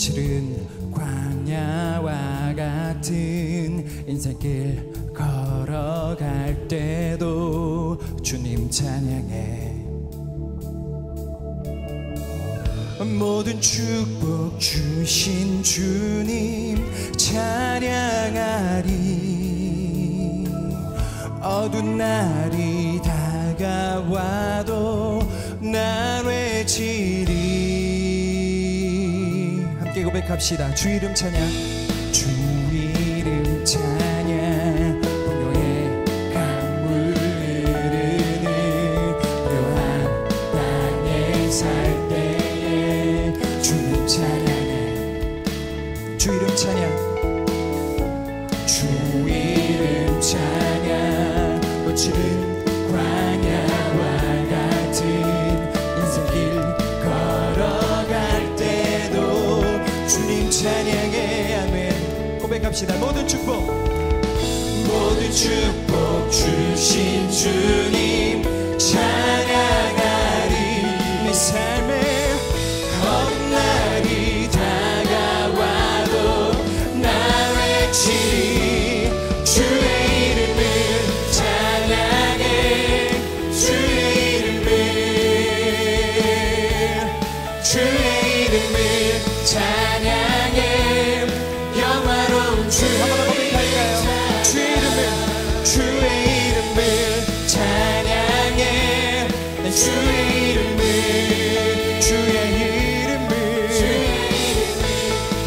거칠은 광야와 같은 인생길 걸어갈 때도 주님 찬양해. 모든 축복 주신 주님 찬양하리. 어두운 날이 다가와도 난 외치리. 함께 고백합시다. 주 이름 찬양. 주 이름 찬양. 풍요의 강물 흐르는 묘한 땅에 살 때에 주님 찬양해. 주 이름 찬양. 주 이름 찬양. 거칠은 광야와 같은 인생길 걸어갈 때도 주님 찬양해. 아멘. 고백합시다. 모든 축복 주신 주님 찬양하리. 내 삶에 어떤 날이 다가와도 나 외치리. 주의 이름을 찬양해. 주의 이름을 찬양해. 영화로운 주. 한번 더 고백할까요? 주의 이름을 찬양해. 내 주의 이름을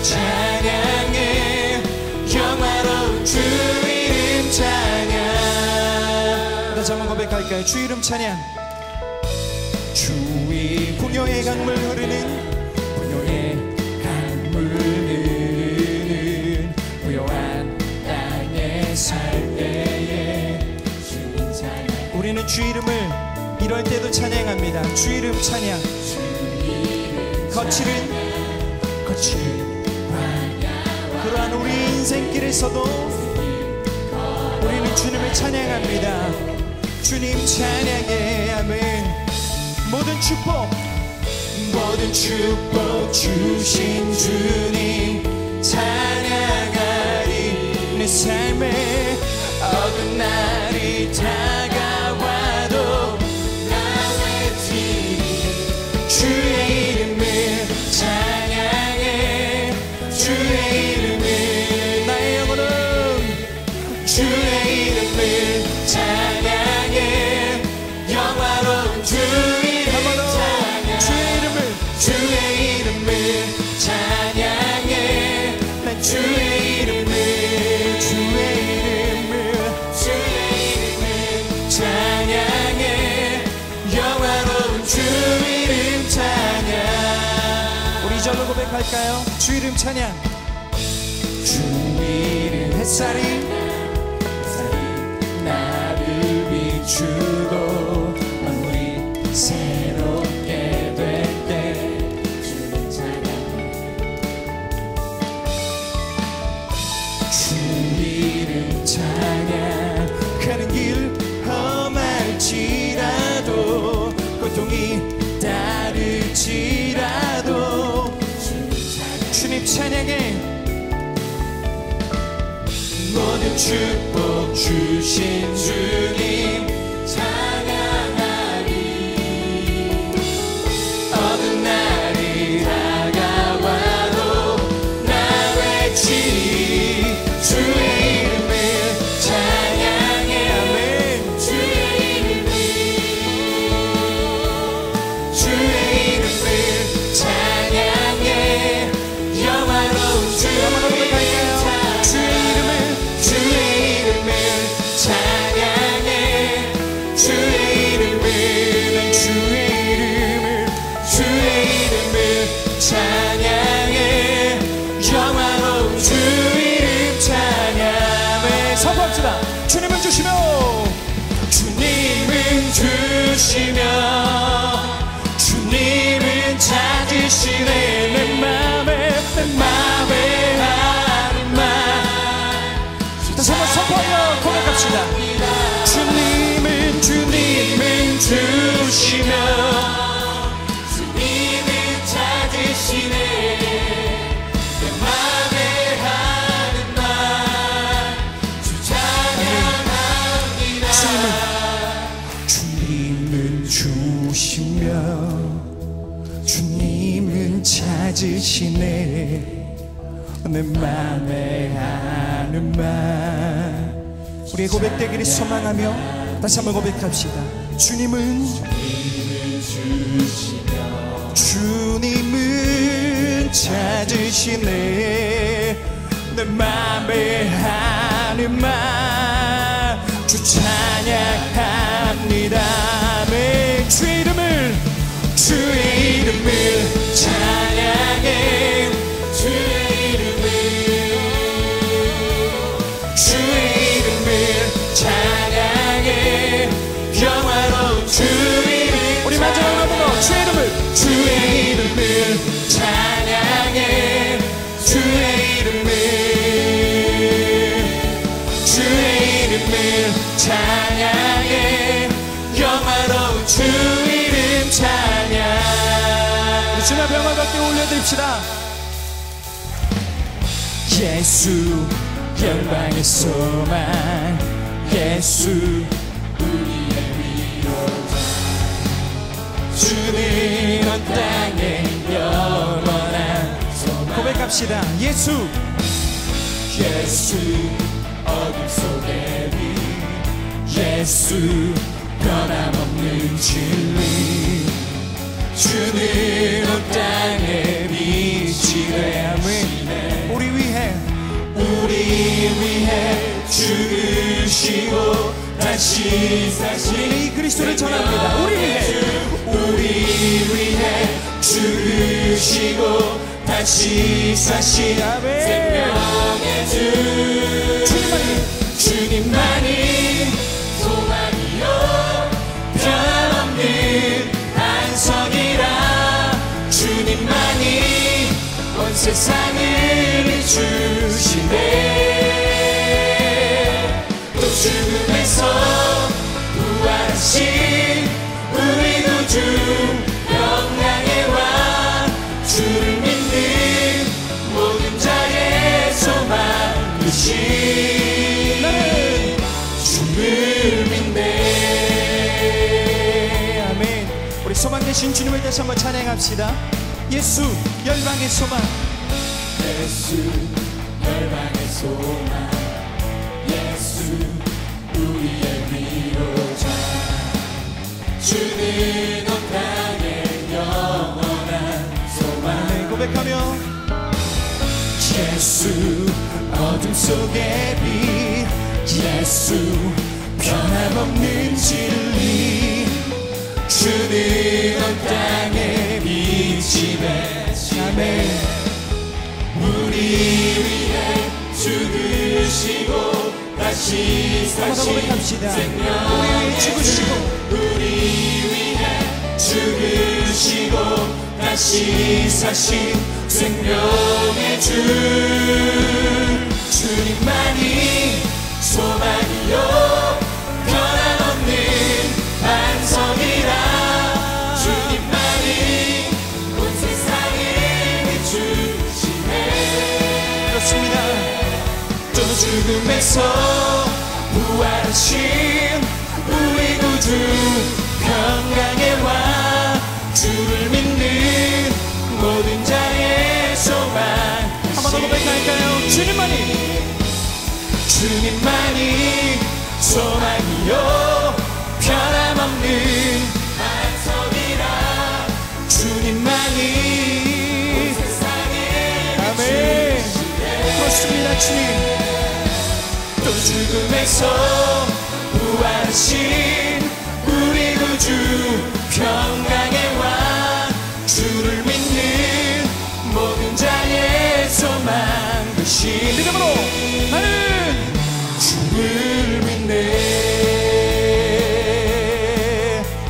찬양해. 영화로운 주 이름 찬양. 다시 한번 고백할까요? 주 이름 찬양. 주의 풍요의 강물 흐르는 부요한 땅에 살 때에 주님 찬양. 우리는 주 이름을 이럴 때도 찬양합니다. 주 이름 찬양. 거칠은 그러한 우리 인생길에서도 우리는 주님을 찬양합니다. 주님 찬양해. 아멘. 모든 축복 주신 주님 찬양하리. 내 삶에 어두운 날이 다가와도 나 외치리. 주의 이름을 찬양해. 주의 이름을 나의 영혼은 주의 이름을 찬양해. 영화로운 주 주의 이름을 찬양해. 난 주의 이름을 찬양해. 영화로운 주 이름 찬양. 우리 절로 고백할까요? 주 이름 찬양. 주 이름 햇살이 나를 비추고 만물이 새롭게 될 때 주님 찬양해. 주 이름 찬양. 가는 길 험할지라도 고통이 따를지라도 주님 찬양해. 모든 축복 주신 주님 찬양하리. 어두운 날이 다가와도 나 외치리. 주의 이름을 찬양해. 아멘. 주의 이름을 찬양해. 영화로운 주. 한번 더 고백할까요? 주의 이름을 찬양해. 주의 이름을 찬양해. 영화로운 주 이름 찬양해. 선포합시다. 주님은 주시며 주님은 찾으시네. 내 맘에 하는 말. 다시 한번 선포하며 고백합시다. 주님은 주시며 주님은 찾으시네. 찾으시네 내 맘에 하는 말. 우리의 고백되기를 소망하며 다시 한번 고백합시다. 주님은 찾으시네 내 맘에 하는 말. 주 찬양합니다. 아멘. 주의 이름을 찬양해. 주의 이름을 찬양해. 영화로운 주 이름. 우리 마지막으로 한번 주의 이름을 찬양해. 주의 이름을 찬양해. 영화로운 주 이름 찬양. 주님 앞에 영광 받게 올려드립시다. 예수 영광의 소망. 예수 우리의 위로자. 주는 온 땅에 영원한 소망. 고백합시다. 예수 어둠 속의 빛. 예수 변함없는 진리. 주는 온 땅에 빛이 되시네. 우리 위해 죽으시고 다시 사신 이 그리스도를 전합니다. 우리 위해 죽으시고 다시 사신 생명의 주. 주님만이 소망이요 변함없는 안성이라. 주님만이 온 세상을 비추시네. 또 죽음에서 부활하신 우리 구주 영광의 왕. 주를 믿는 모든 자의 소망 되신 나는 주를 믿네. 아멘. 우리 소망 되신 주님을 다시 한번 찬양합시다. 예수 열방의 소망. 예수 열방의 소망. 예수 우리의 위로자. 주는 온 땅에 영원한 소망. 네, 고백하며 예수 어둠 속의 빛. 예수 변함없는 진리. 주는 온 땅에 빛이 되시네. 우리 위해 죽으시고 다시 사신 생명의 주. 우리 위해 죽으시고 다시 사신 생명의 주. 주님만이 소망이요 변함없는 반성이라. 주님만이 온 세상을 비추시네. 그렇습니다. 또 죽음에서 부활하신 우리 구주 평강의 왕. 주를 믿는 모든 자의 소망. 한 번 더 고백할까요? 주님만이 소망이요 변함없는 반석이라. 주님만이 세상에 아멘. 그렇습니다. 주님 또 죽음에서 부활하신 우리 구주 평강의 왕. 주를 믿는 모든 자의 소망 되신 믿음으로 나는 주를 믿네.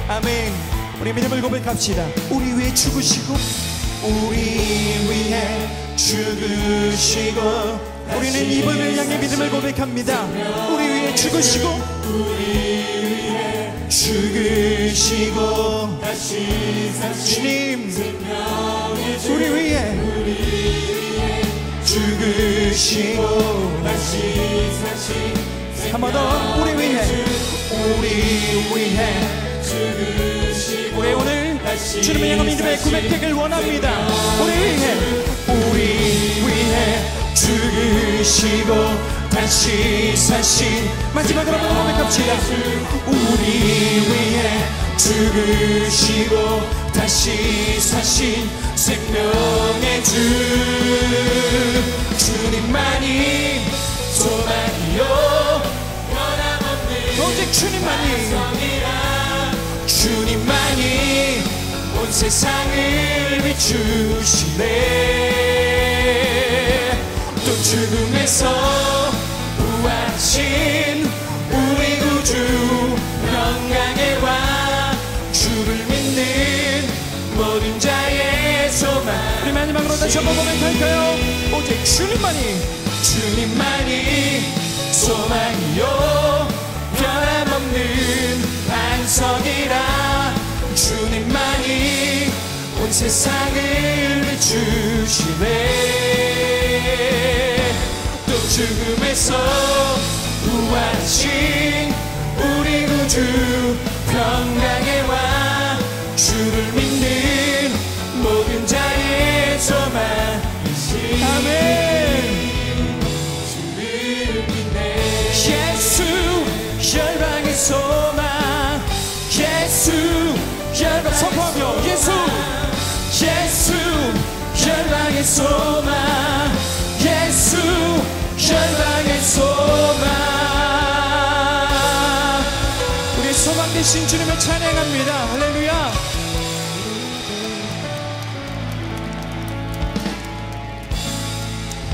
아멘. 우리 믿음을 고백합시다. 우리 위해 죽으시고 우리는 이번을 향해 믿음을 고백합니다. 우리 위해 죽으시고 다시 주님 우리 위해 죽으시고 다시 사신 한 번 더 우리 위해 죽으시고 우리 오늘 주님의 향한 믿음의 고백되길 원합니다. 우리 위해 죽으시고 다시 사신 마지막으로 한번 고백합시다. 우리 위해 죽으시고 다시 사신 생명의 주 주님만이 소망이요 변함없는 오직 주님만이 주님만이 온 세상을 비추시네. 또 죽음에서 부활하신 우리 구주 평강의 왕 주를 믿는 모든 자의 소망. 우리 마지막으로 다시 한번 고백할까요? 오직 주님만이 소망이요 변함없는 반석이라. 주님만이 온 세상을 비추시네. 또 죽음에서 부활하신 우리 구주 평강의 왕 주를 믿는 모든 자의 소망이신 아멘. 주를 믿네. 예수 열방의 소망 예수 열방 선포하며 예수 열방의 소망 예수 열방의 소망. 우리 소망 되신 주님을 찬양합니다. 할렐루야.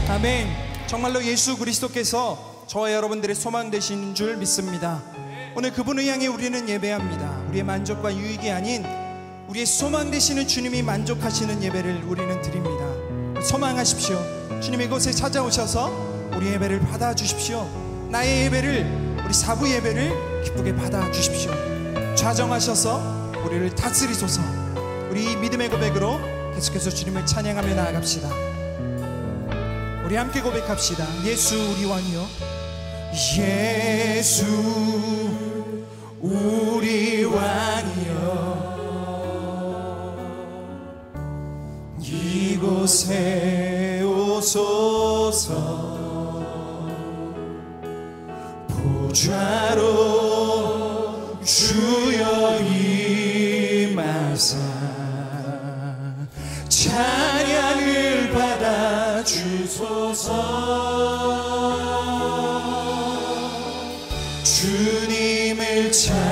아멘. 정말로 예수 그리스도께서 저와 여러분들의 소망 되시는 줄 믿습니다. 오늘 그분을 향해 우리는 예배합니다. 우리의 만족과 유익이 아닌 우리의 소망 되시는 주님이 만족하시는 예배를 우리는 드립니다. 소망하십시오. 주님 이곳에 찾아오셔서 우리 예배를 받아주십시오. 나의 예배를, 우리 사부 예배를 기쁘게 받아주십시오. 좌정하셔서 우리를 다스리소서. 우리 믿음의 고백으로 계속해서 주님을 찬양하며 나아갑시다. 우리 함께 고백합시다. 예수 우리 왕이요 예수 우리 왕이여 이곳에 오소서. 보좌로 주여 임하사 찬양을 받아 주소서. 주님을 찬양하오니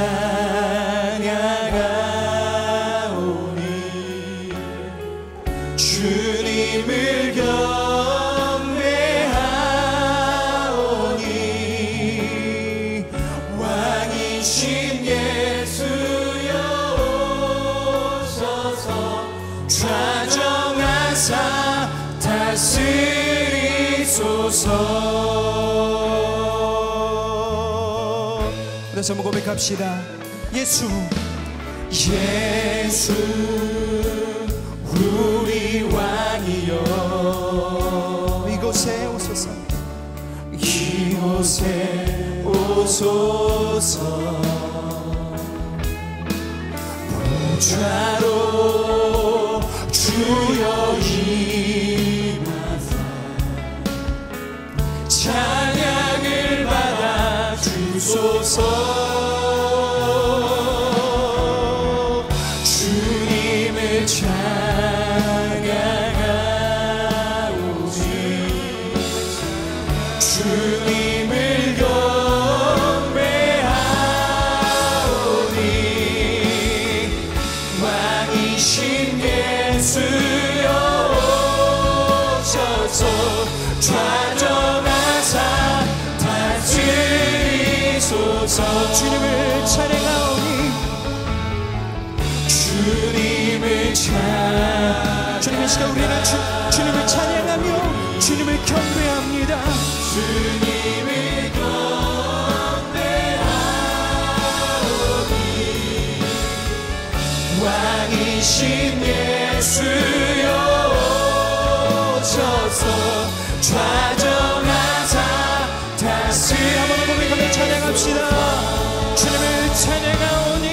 주님을 경배하오니 왕이신 예수여 오셔서 좌정하사 다스리소서. 다시 한번 고백합시다. 예수 우리 왕이여 이곳에 오소서. 이곳에 오소서. 보좌로 주여 임하사 찬양을 받아 주소서. 주님을 찬양하오니 주님을 경배하오니 왕이신 예수여 오셔서 좌정하사 다스리소서. 주님을 찬양하오니 주님을 주님 이 시간 우리는 주님을 찬양하며 주님을 경배합니다. 주님을 경배하오니 왕이신 예수여 오셔서 좌정하사 다스리. 한번 고백하며 찬양합시다. 주님을 찬양하오니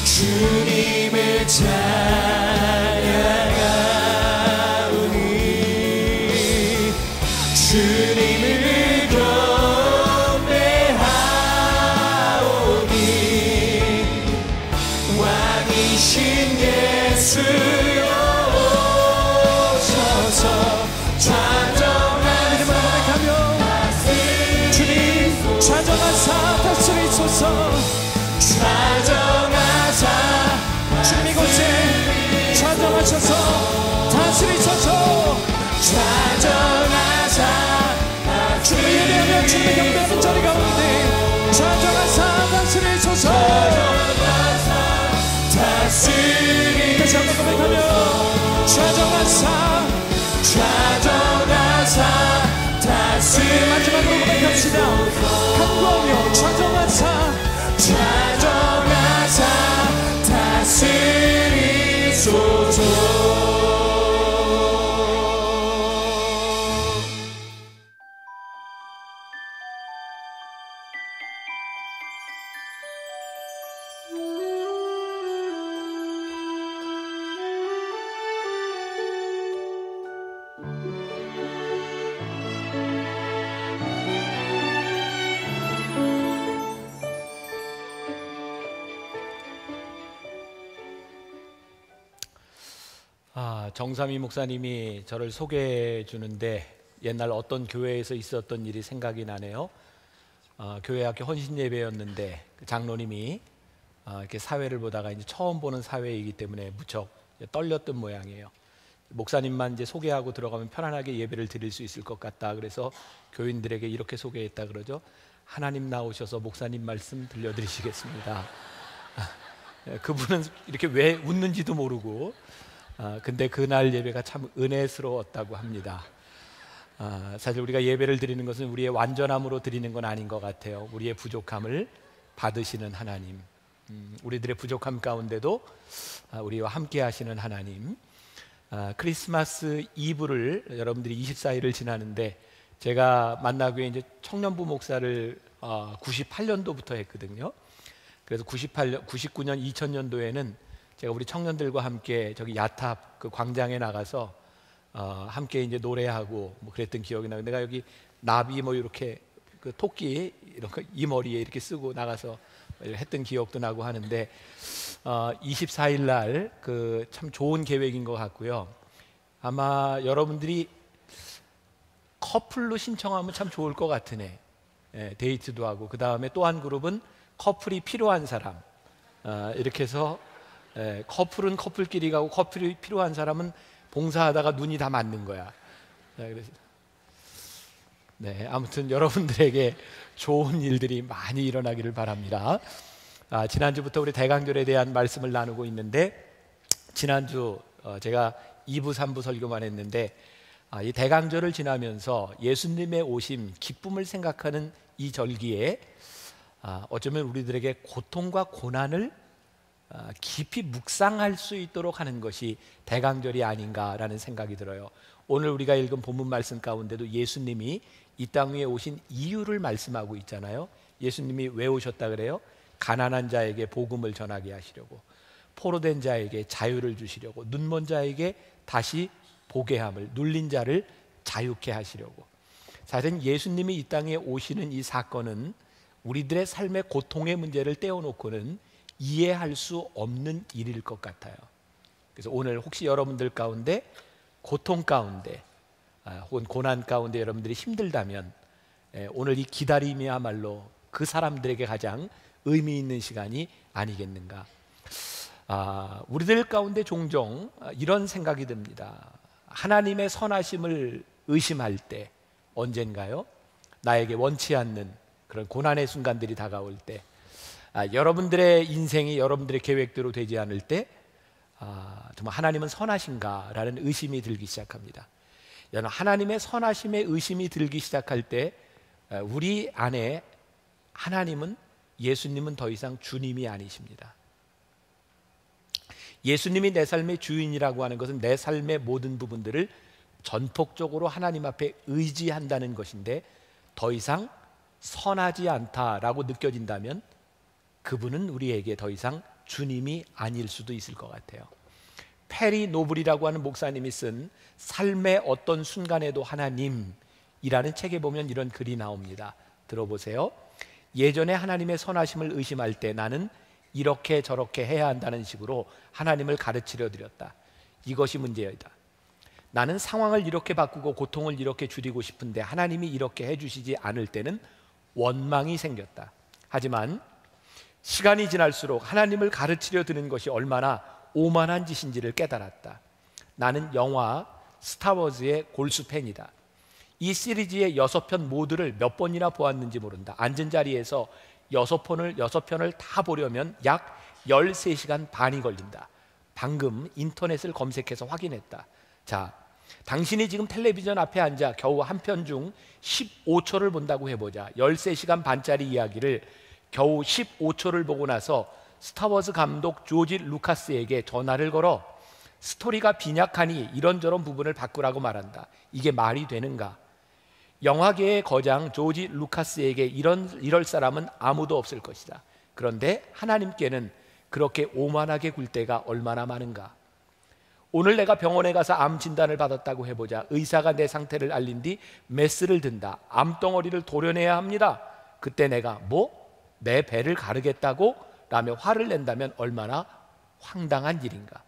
주님을 찬양하오니 주님을 경배하오니 왕이신 예수여 오셔서 좌정하사 주님 좌정하사 다스리소서 좌정하사 주님 이곳에 좌정하셔서 다스리소서 좌정하사 주님을 예배하며 주님을 경배하는 자리 가운데 좌정하사 다스리소서 다시 한번 고백하며 좌정하사 다시 마지막으로 고백합시다. 간구하며 좌정하사 다스리소서. 정삼위 목사님이 저를 소개해 주는데 옛날 어떤 교회에서 있었던 일이 생각이 나네요. 교회 학교 헌신 예배였는데 그 장로님이 이렇게 사회를 보다가 이제 처음 보는 사회이기 때문에 무척 떨렸던 모양이에요. 목사님만 이제 소개하고 들어가면 편안하게 예배를 드릴 수 있을 것 같다. 그래서 교인들에게 이렇게 소개했다 그러죠. 하나님 나오셔서 목사님 말씀 들려드리시겠습니다. 그분은 이렇게 왜 웃는지도 모르고 근데 그날 예배가 참 은혜스러웠다고 합니다. 사실 우리가 예배를 드리는 것은 우리의 완전함으로 드리는 건 아닌 것 같아요. 우리의 부족함을 받으시는 하나님, 우리들의 부족함 가운데도 우리와 함께 하시는 하나님. 크리스마스 이브를 여러분들이 24일을 지나는데 제가 만나교회 이제 청년부 목사를 98년도부터 했거든요. 그래서 98년, 99년, 2000년도에는 제가 우리 청년들과 함께 저기 야탑 그 광장에 나가서 함께 이제 노래하고 뭐 그랬던 기억이 나요. 내가 여기 나비 뭐 이렇게 그 토끼 이런 거 이 머리에 이렇게 쓰고 나가서 했던 기억도 나고 하는데 24일 날 그 참 좋은 계획인 것 같고요. 아마 여러분들이 커플로 신청하면 참 좋을 것 같으네. 데이트도 하고 그 다음에 또 한 그룹은 커플이 필요한 사람 이렇게 해서 커플은 커플끼리 가고 커플이 필요한 사람은 봉사하다가 눈이 다 맞는 거야. 그래서 아무튼 여러분들에게 좋은 일들이 많이 일어나기를 바랍니다. 지난주부터 우리 대강절에 대한 말씀을 나누고 있는데 지난주 제가 2부 3부 설교만 했는데 이 대강절을 지나면서 예수님의 오심 기쁨을 생각하는 이 절기에 어쩌면 우리들에게 고통과 고난을 깊이 묵상할 수 있도록 하는 것이 대강절이 아닌가라는 생각이 들어요. 오늘 우리가 읽은 본문 말씀 가운데도 예수님이 이 땅 위에 오신 이유를 말씀하고 있잖아요. 예수님이 왜 오셨다 그래요? 가난한 자에게 복음을 전하게 하시려고, 포로된 자에게 자유를 주시려고, 눈먼 자에게 다시 보게 함을, 눌린 자를 자유케 하시려고. 사실 예수님이 이 땅에 오시는 이 사건은 우리들의 삶의 고통의 문제를 떼어놓고는 이해할 수 없는 일일 것 같아요. 그래서 오늘 혹시 여러분들 가운데 고통 가운데 혹은 고난 가운데 여러분들이 힘들다면 오늘 이 기다림이야말로 그 사람들에게 가장 의미 있는 시간이 아니겠는가. 우리들 가운데 종종 이런 생각이 듭니다. 하나님의 선하심을 의심할 때 언젠가요? 나에게 원치 않는 그런 고난의 순간들이 다가올 때, 여러분들의 인생이 여러분들의 계획대로 되지 않을 때 정말 하나님은 선하신가라는 의심이 들기 시작합니다. 하나님의 선하심에 의심이 들기 시작할 때 우리 안에 하나님은, 예수님은 더 이상 주님이 아니십니다. 예수님이 내 삶의 주인이라고 하는 것은 내 삶의 모든 부분들을 전폭적으로 하나님 앞에 의지한다는 것인데, 더 이상 선하지 않다라고 느껴진다면 그분은 우리에게 더 이상 주님이 아닐 수도 있을 것 같아요. 페리 노블이라고 하는 목사님이 쓴 삶의 어떤 순간에도 하나님, 이라는 책에 보면 이런 글이 나옵니다. 들어보세요. 예전에 하나님의 선하심을 의심할 때 나는 이렇게 저렇게 해야 한다는 식으로 하나님을 가르치려 드렸다. 이것이 문제였다. 나는 상황을 이렇게 바꾸고 고통을 이렇게 줄이고 싶은데 하나님이 이렇게 해주시지 않을 때는 원망이 생겼다. 하지만 시간이 지날수록 하나님을 가르치려 드는 것이 얼마나 오만한 짓인지를 깨달았다. 나는 영화 스타워즈의 골수 팬이다. 이 시리즈의 6편 모두를 몇 번이나 보았는지 모른다. 앉은 자리에서 6편을 다 보려면 약 13시간 반이 걸린다. 방금 인터넷을 검색해서 확인했다. 자, 당신이 지금 텔레비전 앞에 앉아 겨우 한 편 중 15초를 본다고 해보자. 13시간 반짜리 이야기를 겨우 15초를 보고 나서 스타워즈 감독 조지 루카스에게 전화를 걸어 스토리가 빈약하니 이런저런 부분을 바꾸라고 말한다. 이게 말이 되는가? 영화계의 거장 조지 루카스에게 이럴 사람은 아무도 없을 것이다. 그런데 하나님께는 그렇게 오만하게 굴 때가 얼마나 많은가? 오늘 내가 병원에 가서 암 진단을 받았다고 해보자. 의사가 내 상태를 알린 뒤 메스를 든다. 암덩어리를 도려내야 합니다. 그때 내가 내 배를 가르겠다고? 라며 화를 낸다면 얼마나 황당한 일인가?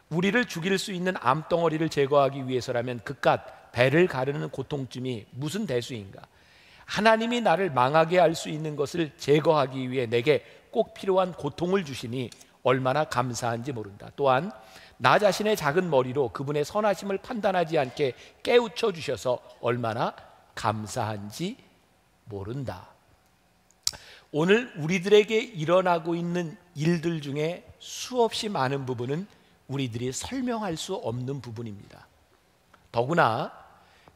우리를 죽일 수 있는 암덩어리를 제거하기 위해서라면 그깟 배를 가르는 고통쯤이 무슨 대수인가? 하나님이 나를 망하게 할 수 있는 것을 제거하기 위해 내게 꼭 필요한 고통을 주시니 얼마나 감사한지 모른다. 또한 나 자신의 작은 머리로 그분의 선하심을 판단하지 않게 깨우쳐 주셔서 얼마나 감사한지 모른다. 오늘 우리들에게 일어나고 있는 일들 중에 수없이 많은 부분은 우리들이 설명할 수 없는 부분입니다. 더구나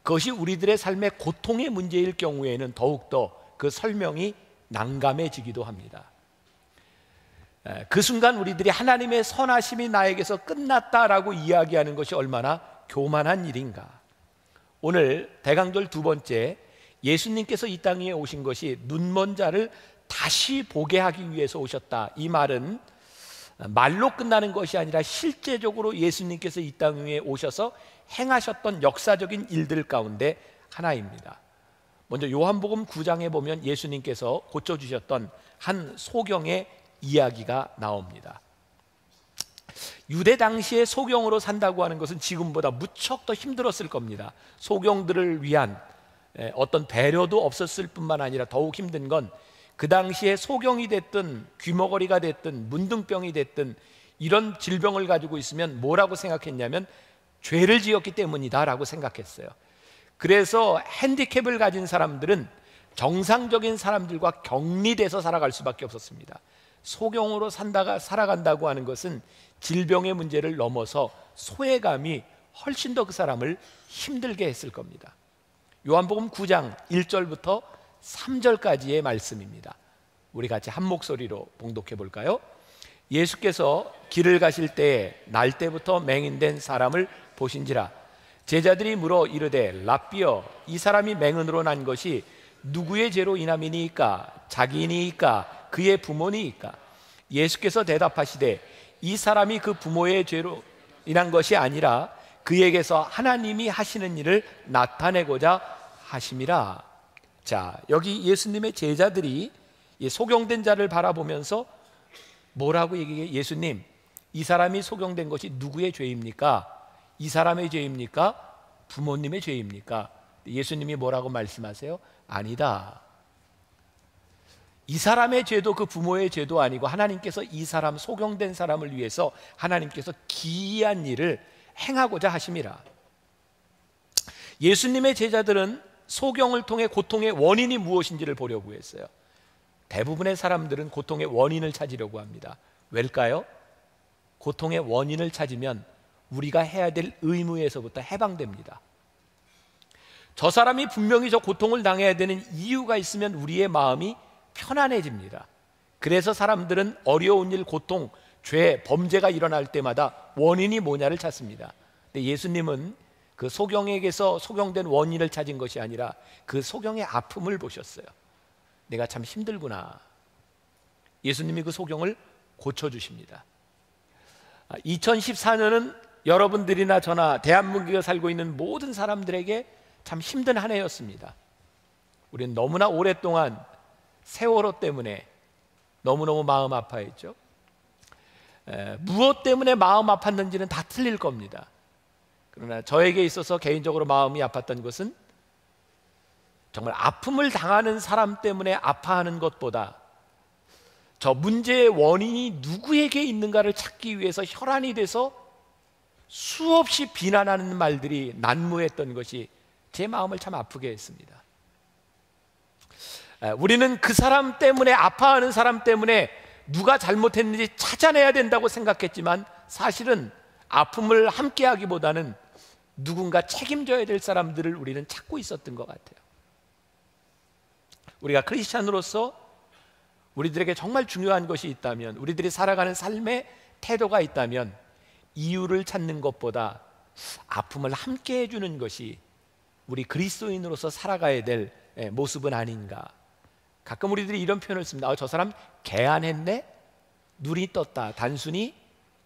그것이 우리들의 삶의 고통의 문제일 경우에는 더욱더 그 설명이 난감해지기도 합니다. 그 순간 우리들이 하나님의 선하심이 나에게서 끝났다라고 이야기하는 것이 얼마나 교만한 일인가. 오늘 대강절 두 번째, 예수님께서 이 땅에 오신 것이 눈먼 자를 다시 보게 하기 위해서 오셨다. 이 말은 말로 끝나는 것이 아니라 실제적으로 예수님께서 이 땅 위에 오셔서 행하셨던 역사적인 일들 가운데 하나입니다. 먼저 요한복음 9장에 보면 예수님께서 고쳐주셨던 한 소경의 이야기가 나옵니다. 유대 당시에 소경으로 산다고 하는 것은 지금보다 무척 더 힘들었을 겁니다. 소경들을 위한 어떤 배려도 없었을 뿐만 아니라 더욱 힘든 건 그 당시에 소경이 됐든 귀머거리가 됐든 문둥병이 됐든 이런 질병을 가지고 있으면 뭐라고 생각했냐면 죄를 지었기 때문이다 라고 생각했어요. 그래서 핸디캡을 가진 사람들은 정상적인 사람들과 격리돼서 살아갈 수밖에 없었습니다. 소경으로 살아간다고 하는 것은 질병의 문제를 넘어서 소외감이 훨씬 더 그 사람을 힘들게 했을 겁니다. 요한복음 9장 1절부터 3절까지의 말씀입니다. 우리 같이 한 목소리로 봉독해 볼까요? 예수께서 길을 가실 때에 날 때부터 맹인된 사람을 보신지라. 제자들이 물어 이르되 랍비여, 이 사람이 맹인으로 난 것이 누구의 죄로 인함이니이까? 자기니이까? 그의 부모니이까? 예수께서 대답하시되 이 사람이 그 부모의 죄로 인한 것이 아니라 그에게서 하나님이 하시는 일을 나타내고자 하심이라. 자, 여기 예수님의 제자들이 소경된 자를 바라보면서 뭐라고 얘기해? 예수님, 이 사람이 소경된 것이 누구의 죄입니까? 이 사람의 죄입니까? 부모님의 죄입니까? 예수님이 뭐라고 말씀하세요? 아니다. 이 사람의 죄도 그 부모의 죄도 아니고 하나님께서 이 사람, 소경된 사람을 위해서 하나님께서 기이한 일을 행하고자 하심이라. 예수님의 제자들은 소경을 통해 고통의 원인이 무엇인지를 보려고 했어요. 대부분의 사람들은 고통의 원인을 찾으려고 합니다. 왜일까요? 고통의 원인을 찾으면 우리가 해야 될 의무에서부터 해방됩니다. 저 사람이 분명히 저 고통을 당해야 되는 이유가 있으면 우리의 마음이 편안해집니다. 그래서 사람들은 어려운 일, 고통, 죄, 범죄가 일어날 때마다 원인이 뭐냐를 찾습니다. 근데 예수님은 그 소경에게서 소경된 원인을 찾은 것이 아니라 그 소경의 아픔을 보셨어요. 내가 참 힘들구나. 예수님이 그 소경을 고쳐주십니다. 2014년은 여러분들이나 저나 대한민국에 살고 있는 모든 사람들에게 참 힘든 한 해였습니다. 우리는 너무나 오랫동안 세월호 때문에 너무너무 마음 아파했죠. 무엇 때문에 마음 아팠는지는 다 틀릴 겁니다. 그러나 저에게 있어서 개인적으로 마음이 아팠던 것은 정말 아픔을 당하는 사람 때문에 아파하는 것보다 저 문제의 원인이 누구에게 있는가를 찾기 위해서 혈안이 돼서 수없이 비난하는 말들이 난무했던 것이 제 마음을 참 아프게 했습니다. 우리는 그 사람 때문에, 아파하는 사람 때문에 누가 잘못했는지 찾아내야 된다고 생각했지만 사실은 아픔을 함께 하기보다는 누군가 책임져야 될 사람들을 우리는 찾고 있었던 것 같아요. 우리가 크리스찬으로서 우리들에게 정말 중요한 것이 있다면, 우리들이 살아가는 삶의 태도가 있다면 이유를 찾는 것보다 아픔을 함께 해주는 것이 우리 그리스도인으로서 살아가야 될 모습은 아닌가. 가끔 우리들이 이런 표현을 씁니다. 저 사람 개안했네? 눈이 떴다. 단순히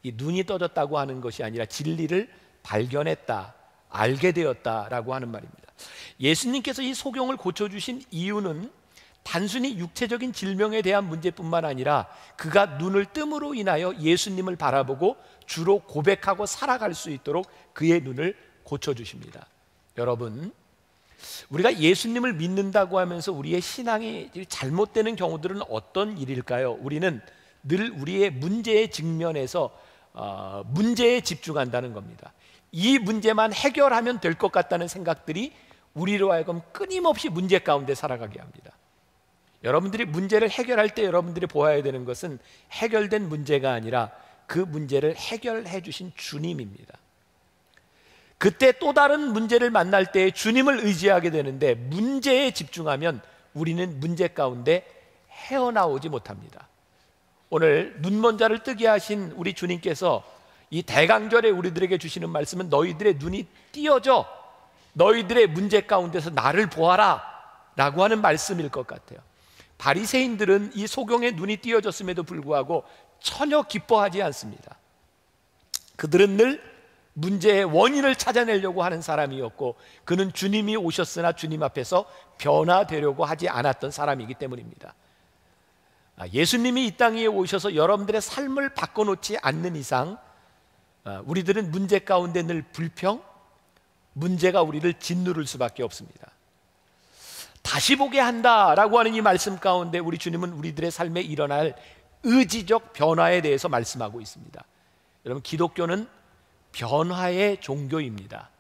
이 눈이 떠졌다고 하는 것이 아니라 진리를 발견했다, 알게 되었다라고 하는 말입니다. 예수님께서 이 소경을 고쳐주신 이유는 단순히 육체적인 질병에 대한 문제뿐만 아니라 그가 눈을 뜸으로 인하여 예수님을 바라보고 주로 고백하고 살아갈 수 있도록 그의 눈을 고쳐주십니다. 여러분, 우리가 예수님을 믿는다고 하면서 우리의 신앙이 잘못되는 경우들은 어떤 일일까요? 우리는 늘 우리의 문제에 직면해서 문제에 집중한다는 겁니다. 이 문제만 해결하면 될 것 같다는 생각들이 우리로 하여금 끊임없이 문제 가운데 살아가게 합니다. 여러분들이 문제를 해결할 때 여러분들이 보아야 되는 것은 해결된 문제가 아니라 그 문제를 해결해 주신 주님입니다. 그때 또 다른 문제를 만날 때 주님을 의지하게 되는데 문제에 집중하면 우리는 문제 가운데 헤어나오지 못합니다. 오늘 눈먼 자를 뜨게 하신 우리 주님께서 이 대강절에 우리들에게 주시는 말씀은 너희들의 눈이 띄어져 너희들의 문제 가운데서 나를 보아라 라고 하는 말씀일 것 같아요. 바리새인들은 이 소경의 눈이 띄어졌음에도 불구하고 전혀 기뻐하지 않습니다. 그들은 늘 문제의 원인을 찾아내려고 하는 사람이었고 그는 주님이 오셨으나 주님 앞에서 변화되려고 하지 않았던 사람이기 때문입니다. 예수님이 이 땅에 오셔서 여러분들의 삶을 바꿔놓지 않는 이상 우리들은 문제 가운데 늘 불평, 문제가 우리를 짓누를 수밖에 없습니다. 다시 보게 한다라고 하는 이 말씀 가운데 우리 주님은 우리들의 삶에 일어날 의지적 변화에 대해서 말씀하고 있습니다. 여러분, 기독교는 변화의 종교입니다.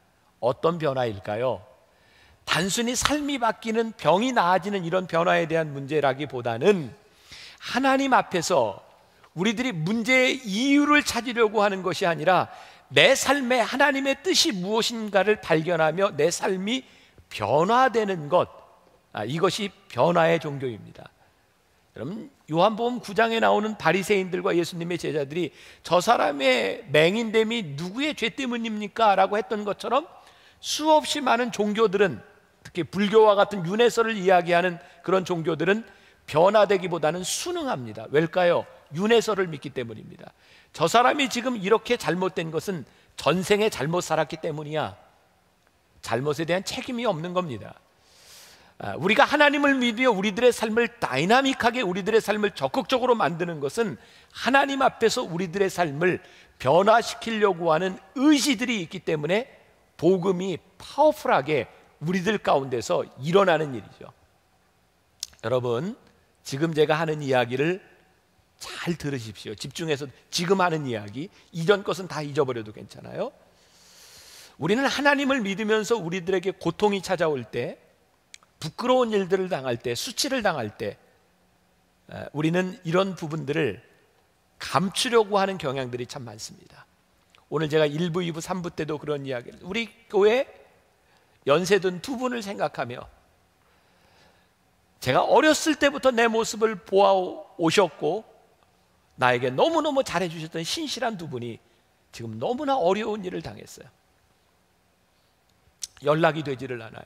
어떤 변화일까요? 단순히 삶이 바뀌는, 병이 나아지는 이런 변화에 대한 문제라기보다는 하나님 앞에서 우리들이 문제의 이유를 찾으려고 하는 것이 아니라 내 삶에 하나님의 뜻이 무엇인가를 발견하며 내 삶이 변화되는 것, 이것이 변화의 종교입니다. 여러분, 요한복음 9장에 나오는 바리새인들과 예수님의 제자들이 저 사람의 맹인됨이 누구의 죄 때문입니까? 라고 했던 것처럼 수없이 많은 종교들은, 특히 불교와 같은 윤회설을 이야기하는 그런 종교들은 변화되기보다는 순응합니다. 왜일까요? 윤회설을 믿기 때문입니다. 저 사람이 지금 이렇게 잘못된 것은 전생에 잘못 살았기 때문이야. 잘못에 대한 책임이 없는 겁니다. 우리가 하나님을 믿으며 우리들의 삶을 다이나믹하게, 우리들의 삶을 적극적으로 만드는 것은 하나님 앞에서 우리들의 삶을 변화시키려고 하는 의지들이 있기 때문에 복음이 파워풀하게 우리들 가운데서 일어나는 일이죠. 여러분, 지금 제가 하는 이야기를 잘 들으십시오. 집중해서 지금 하는 이야기, 이전 것은 다 잊어버려도 괜찮아요. 우리는 하나님을 믿으면서 우리들에게 고통이 찾아올 때, 부끄러운 일들을 당할 때, 수치를 당할 때 우리는 이런 부분들을 감추려고 하는 경향들이 참 많습니다. 오늘 제가 1부, 2부, 3부 때도 그런 이야기를, 우리 교회 연세든 두 분을 생각하며 제가 어렸을 때부터 내 모습을 보아오셨고 나에게 너무너무 잘해주셨던 신실한 두 분이 지금 너무나 어려운 일을 당했어요. 연락이 되지를 않아요.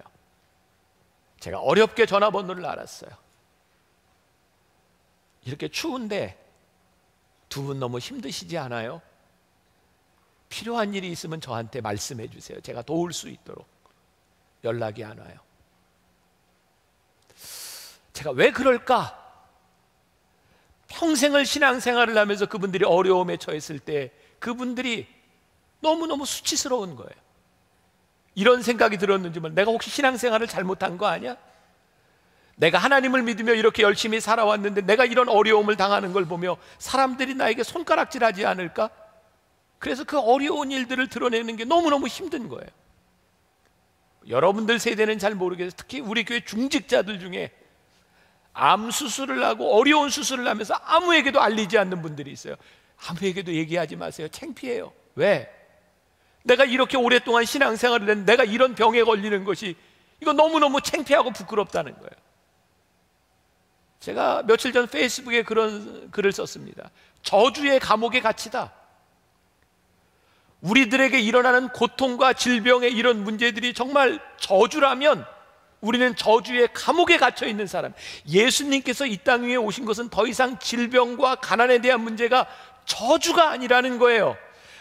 제가 어렵게 전화번호를 알았어요. 이렇게 추운데 두 분 너무 힘드시지 않아요? 필요한 일이 있으면 저한테 말씀해 주세요. 제가 도울 수 있도록. 연락이 안 와요. 제가 왜 그럴까? 평생을 신앙생활을 하면서 그분들이 어려움에 처했을 때 그분들이 너무너무 수치스러운 거예요. 이런 생각이 들었는지 몰라. 내가 혹시 신앙생활을 잘못한 거 아니야? 내가 하나님을 믿으며 이렇게 열심히 살아왔는데 내가 이런 어려움을 당하는 걸 보며 사람들이 나에게 손가락질하지 않을까? 그래서 그 어려운 일들을 드러내는 게 너무너무 힘든 거예요. 여러분들 세대는 잘 모르겠어요. 특히 우리 교회 중직자들 중에 암 수술을 하고 어려운 수술을 하면서 아무에게도 알리지 않는 분들이 있어요. 아무에게도 얘기하지 마세요. 창피해요. 왜? 내가 이렇게 오랫동안 신앙생활을 했는데 내가 이런 병에 걸리는 것이 이거 너무너무 창피하고 부끄럽다는 거예요. 제가 며칠 전 페이스북에 그런 글을 썼습니다. 저주의 감옥에 갇히다. 우리들에게 일어나는 고통과 질병의 이런 문제들이 정말 저주라면 우리는 저주의 감옥에 갇혀 있는 사람. 예수님께서 이 땅 위에 오신 것은 더 이상 질병과 가난에 대한 문제가 저주가 아니라는 거예요.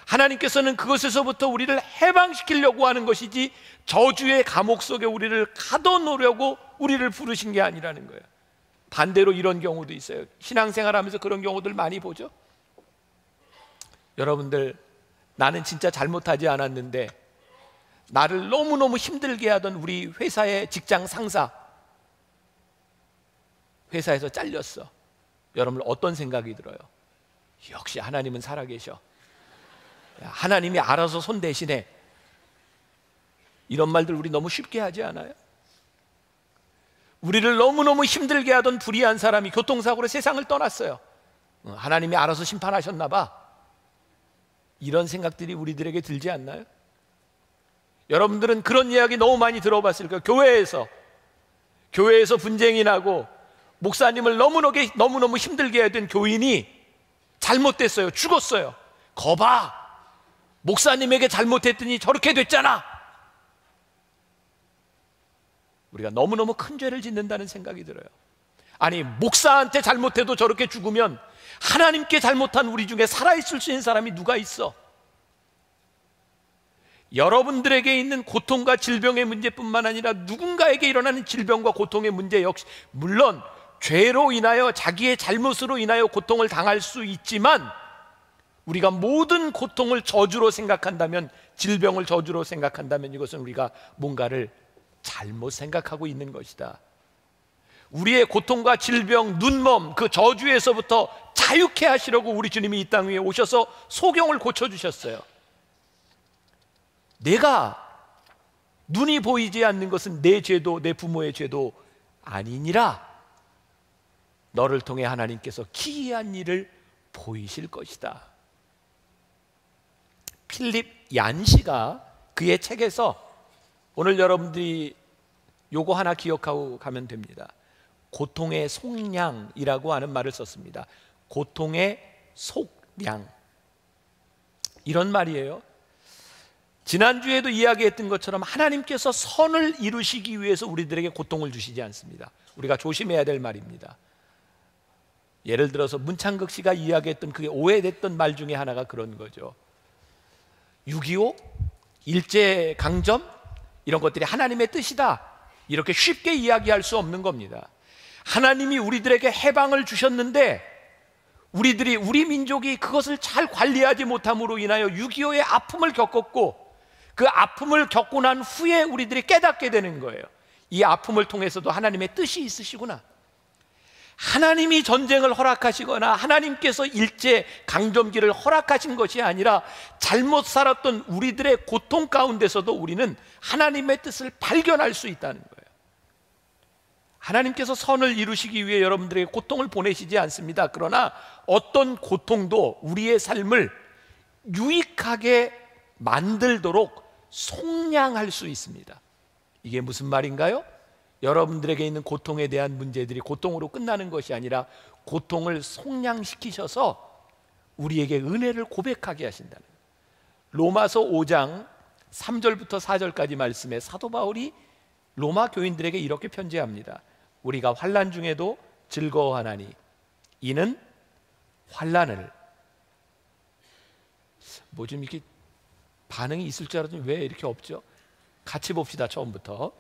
하나님께서는 그것에서부터 우리를 해방시키려고 하는 것이지 저주의 감옥 속에 우리를 가둬놓으려고 우리를 부르신 게 아니라는 거예요. 반대로 이런 경우도 있어요. 신앙생활하면서 그런 경우들 많이 보죠. 여러분들, 나는 진짜 잘못하지 않았는데 나를 너무너무 힘들게 하던 우리 회사의 직장 상사, 회사에서 잘렸어. 여러분 어떤 생각이 들어요? 역시 하나님은 살아계셔. 하나님이 알아서 손 대시네. 이런 말들 우리 너무 쉽게 하지 않아요? 우리를 너무너무 힘들게 하던 불의한 사람이 교통사고로 세상을 떠났어요. 하나님이 알아서 심판하셨나 봐. 이런 생각들이 우리들에게 들지 않나요? 여러분들은 그런 이야기 너무 많이 들어봤을 거예요. 교회에서 분쟁이 나고 목사님을 너무너무 힘들게 하던 교인이 잘못됐어요. 죽었어요. 거봐, 목사님에게 잘못했더니 저렇게 됐잖아. 우리가 너무너무 큰 죄를 짓는다는 생각이 들어요. 아니, 목사한테 잘못해도 저렇게 죽으면 하나님께 잘못한 우리 중에 살아있을 수 있는 사람이 누가 있어? 여러분들에게 있는 고통과 질병의 문제뿐만 아니라 누군가에게 일어나는 질병과 고통의 문제 역시 물론 죄로 인하여 자기의 잘못으로 인하여 고통을 당할 수 있지만 우리가 모든 고통을 저주로 생각한다면, 질병을 저주로 생각한다면 이것은 우리가 뭔가를 잘못 생각하고 있는 것이다. 우리의 고통과 질병, 눈먼 그 저주에서부터 자유케 하시려고 우리 주님이 이 땅 위에 오셔서 소경을 고쳐주셨어요. 내가 눈이 보이지 않는 것은 내 죄도 내 부모의 죄도 아니니라. 너를 통해 하나님께서 기이한 일을 보이실 것이다. 필립 얀시가 그의 책에서 오늘 여러분들이 요거 하나 기억하고 가면 됩니다. 고통의 속량이라고 하는 말을 썼습니다. 고통의 속량, 이런 말이에요. 지난주에도 이야기했던 것처럼 하나님께서 선을 이루시기 위해서 우리들에게 고통을 주시지 않습니다. 우리가 조심해야 될 말입니다. 예를 들어서 문창극 씨가 이야기했던 그게 오해됐던 말 중에 하나가 그런 거죠. 6.25, 일제강점 이런 것들이 하나님의 뜻이다, 이렇게 쉽게 이야기할 수 없는 겁니다. 하나님이 우리들에게 해방을 주셨는데 우리 민족이 그것을 잘 관리하지 못함으로 인하여 6.25의 아픔을 겪었고, 그 아픔을 겪고 난 후에 우리들이 깨닫게 되는 거예요. 이 아픔을 통해서도 하나님의 뜻이 있으시구나. 하나님이 전쟁을 허락하시거나 하나님께서 일제 강점기를 허락하신 것이 아니라 잘못 살았던 우리들의 고통 가운데서도 우리는 하나님의 뜻을 발견할 수 있다는 거예요. 하나님께서 선을 이루시기 위해 여러분들에게 고통을 보내시지 않습니다. 그러나 어떤 고통도 우리의 삶을 유익하게 만들도록 속량할 수 있습니다. 이게 무슨 말인가요? 여러분들에게 있는 고통에 대한 문제들이 고통으로 끝나는 것이 아니라 고통을 속량시키셔서 우리에게 은혜를 고백하게 하신다는 거예요. 로마서 5장 3절부터 4절까지 말씀에 사도 바울이 로마 교인들에게 이렇게 편지합니다. 우리가 환난 중에도 즐거워하나니 이는 환난을, 뭐 좀 이렇게 반응이 있을 줄 알았더니 왜 이렇게 없죠? 같이 봅시다. 처음부터.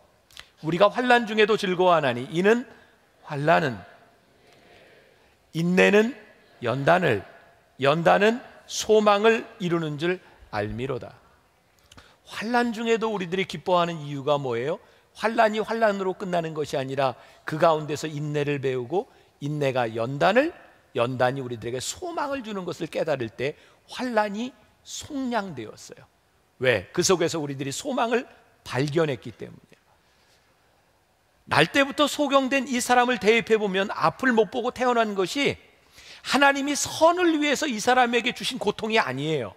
우리가 환난 중에도 즐거워하나니 이는 환난은 인내는 연단을, 연단은 소망을 이루는 줄 알미로다. 환난 중에도 우리들이 기뻐하는 이유가 뭐예요? 환난이 환난으로 끝나는 것이 아니라 그 가운데서 인내를 배우고 인내가 연단을, 연단이 우리들에게 소망을 주는 것을 깨달을 때 환난이 속량되었어요. 왜? 그 속에서 우리들이 소망을 발견했기 때문이에요. 날 때부터 소경된 이 사람을 대입해 보면 앞을 못 보고 태어난 것이 하나님이 선을 위해서 이 사람에게 주신 고통이 아니에요.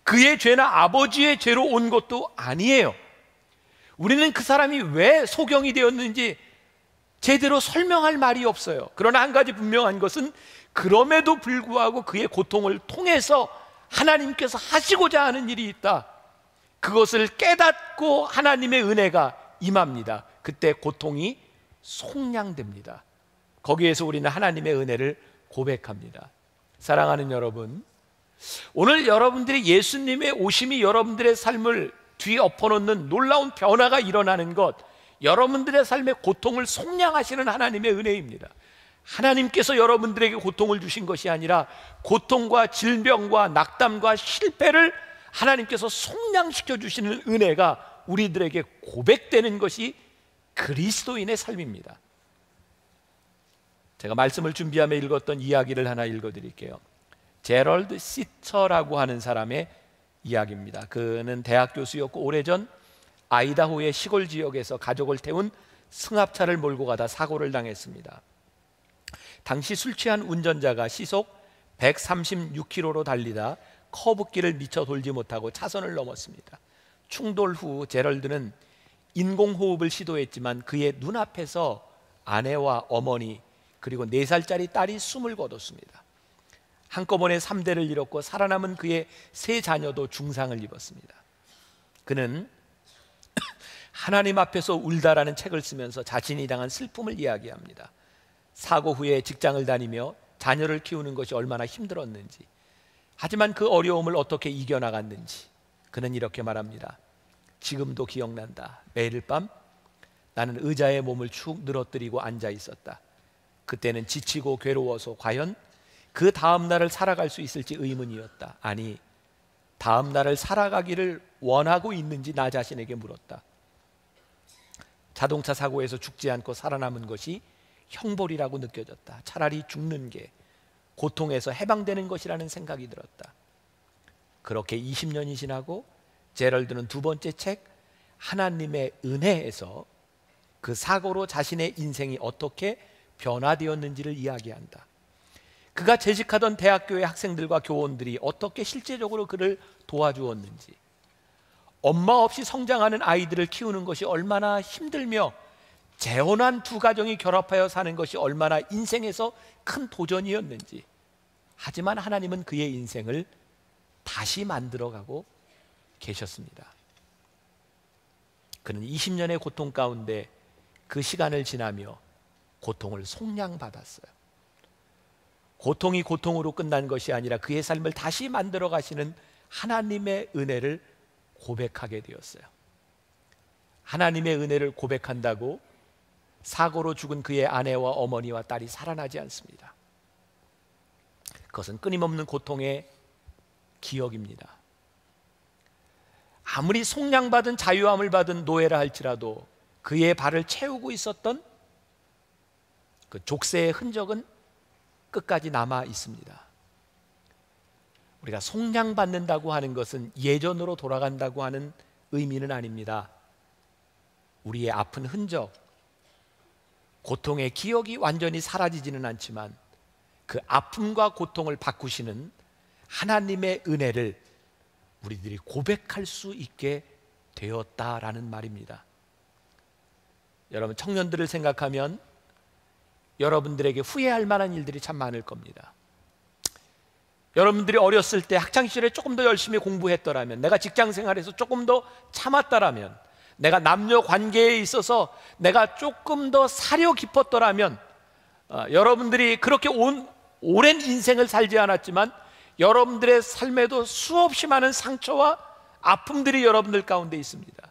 그의 죄나 아버지의 죄로 온 것도 아니에요. 우리는 그 사람이 왜 소경이 되었는지 제대로 설명할 말이 없어요. 그러나 한 가지 분명한 것은 그럼에도 불구하고 그의 고통을 통해서 하나님께서 하시고자 하는 일이 있다. 그것을 깨닫고 하나님의 은혜가 임합니다. 그때 고통이 속량됩니다. 거기에서 우리는 하나님의 은혜를 고백합니다. 사랑하는 여러분, 오늘 여러분들이 예수님의 오심이 여러분들의 삶을 뒤엎어놓는 놀라운 변화가 일어나는 것, 여러분들의 삶의 고통을 속량하시는 하나님의 은혜입니다. 하나님께서 여러분들에게 고통을 주신 것이 아니라 고통과 질병과 낙담과 실패를 하나님께서 속량시켜 주시는 은혜가 우리들에게 고백되는 것이 그리스도인의 삶입니다. 제가 말씀을 준비하며 읽었던 이야기를 하나 읽어드릴게요. 제럴드 시처라고 하는 사람의 이야기입니다. 그는 대학 교수였고 오래전 아이다호의 시골 지역에서 가족을 태운 승합차를 몰고 가다 사고를 당했습니다. 당시 술 취한 운전자가 시속 136km로 달리다 커브길을 미처 돌지 못하고 차선을 넘었습니다. 충돌 후 제럴드는 인공호흡을 시도했지만 그의 눈앞에서 아내와 어머니 그리고 4살짜리 딸이 숨을 거뒀습니다. 한꺼번에 3대를 잃었고 살아남은 그의 3자녀도 중상을 입었습니다. 그는 하나님 앞에서 울다라는 책을 쓰면서 자신이 당한 슬픔을 이야기합니다. 사고 후에 직장을 다니며 자녀를 키우는 것이 얼마나 힘들었는지, 하지만 그 어려움을 어떻게 이겨나갔는지 그는 이렇게 말합니다. 지금도 기억난다. 매일 밤 나는 의자에 몸을 축 늘어뜨리고 앉아 있었다. 그때는 지치고 괴로워서 과연 그 다음 날을 살아갈 수 있을지 의문이었다. 아니, 다음 날을 살아가기를 원하고 있는지 나 자신에게 물었다. 자동차 사고에서 죽지 않고 살아남은 것이 형벌이라고 느껴졌다. 차라리 죽는 게 고통에서 해방되는 것이라는 생각이 들었다. 그렇게 20년이 지나고 제럴드는 두 번째 책 하나님의 은혜에서 그 사고로 자신의 인생이 어떻게 변화되었는지를 이야기한다. 그가 재직하던 대학교의 학생들과 교원들이 어떻게 실제적으로 그를 도와주었는지, 엄마 없이 성장하는 아이들을 키우는 것이 얼마나 힘들며 재혼한 두 가정이 결합하여 사는 것이 얼마나 인생에서 큰 도전이었는지, 하지만 하나님은 그의 인생을 다시 만들어가고 계셨습니다. 그는 20년의 고통 가운데 그 시간을 지나며 고통을 속량받았어요. 고통이 고통으로 끝난 것이 아니라 그의 삶을 다시 만들어 가시는 하나님의 은혜를 고백하게 되었어요. 하나님의 은혜를 고백한다고 사고로 죽은 그의 아내와 어머니와 딸이 살아나지 않습니다. 그것은 끊임없는 고통의 기억입니다. 아무리 속량받은 자유함을 받은 노예라 할지라도 그의 발을 채우고 있었던 그 족쇄의 흔적은 끝까지 남아 있습니다. 우리가 속량받는다고 하는 것은 예전으로 돌아간다고 하는 의미는 아닙니다. 우리의 아픈 흔적, 고통의 기억이 완전히 사라지지는 않지만 그 아픔과 고통을 바꾸시는 하나님의 은혜를 우리들이 고백할 수 있게 되었다라는 말입니다. 여러분, 청년들을 생각하면 여러분들에게 후회할 만한 일들이 참 많을 겁니다. 여러분들이 어렸을 때 학창시절에 조금 더 열심히 공부했더라면, 내가 직장생활에서 조금 더 참았더라면, 내가 남녀 관계에 있어서 내가 조금 더 사려 깊었더라면, 여러분들이 그렇게 오랜 인생을 살지 않았지만 여러분들의 삶에도 수없이 많은 상처와 아픔들이 여러분들 가운데 있습니다.